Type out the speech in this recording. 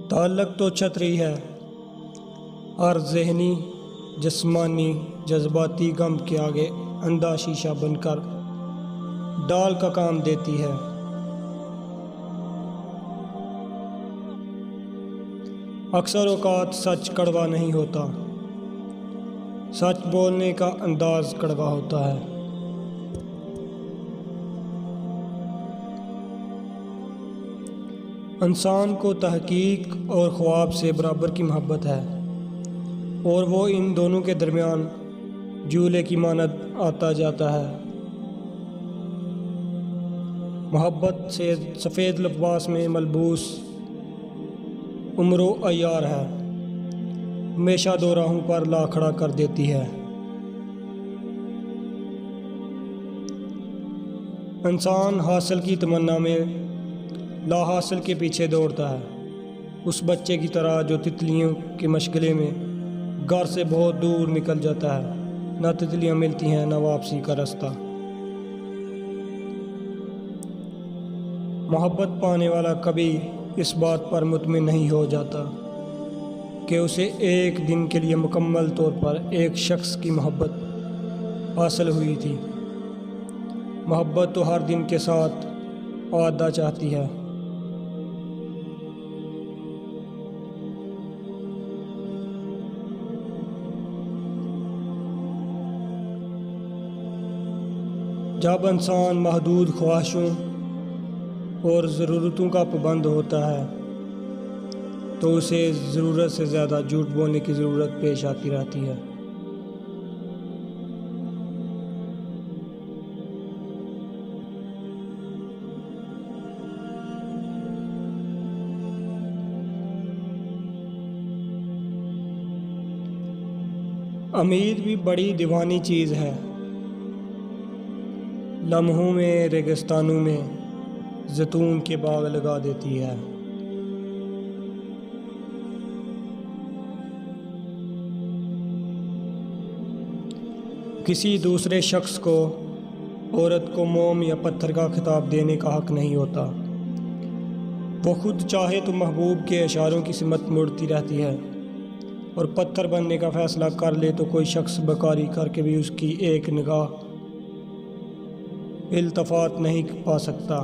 ताल्लुक़ तो छतरी है, और ज़हनी जिस्मानी जज्बाती गम के आगे अंधा शीशा बनकर डाल का काम देती है। अक्सर औक़ात सच कड़वा नहीं होता, सच बोलने का अंदाज़ कड़वा होता है। इंसान को तहकीक और ख्वाब से बराबर की मोहब्बत है, और वो इन दोनों के दरमियान झूले की मानद आता जाता है। मोहब्बत से सफ़ेद लिबास में मलबूस उम्रो अय्यार है, हमेशा दो राहों पर ला खड़ा कर देती है। इंसान हासिल की तमन्ना में ला हासिल के पीछे दौड़ता है, उस बच्चे की तरह जो तितलियों के मशगले में घर से बहुत दूर निकल जाता है। न तितलियां मिलती हैं, न वापसी का रास्ता। मोहब्बत पाने वाला कभी इस बात पर मुतमिन नहीं हो जाता कि उसे एक दिन के लिए मुकम्मल तौर पर एक शख्स की मोहब्बत हासिल हुई थी। मोहब्बत तो हर दिन के साथ वादा चाहती है। जब इंसान महदूद ख्वाहिशों और ज़रूरतों का पाबंद होता है तो उसे ज़रूरत से ज़्यादा झूठ बोलने की ज़रूरत पेश आती रहती है। उम्मीद भी बड़ी दीवानी चीज़ है, लम्हों में रेगिस्तानों में जैतून के बाग लगा देती है। किसी दूसरे शख्स को औरत को मोम या पत्थर का खिताब देने का हक नहीं होता। वो खुद चाहे तो महबूब के इशारों की सिमत मुड़ती रहती है, और पत्थर बनने का फ़ैसला कर ले तो कोई शख्स बेकारी करके भी उसकी एक निगाह इल्तफ़ात नहीं पा सकता।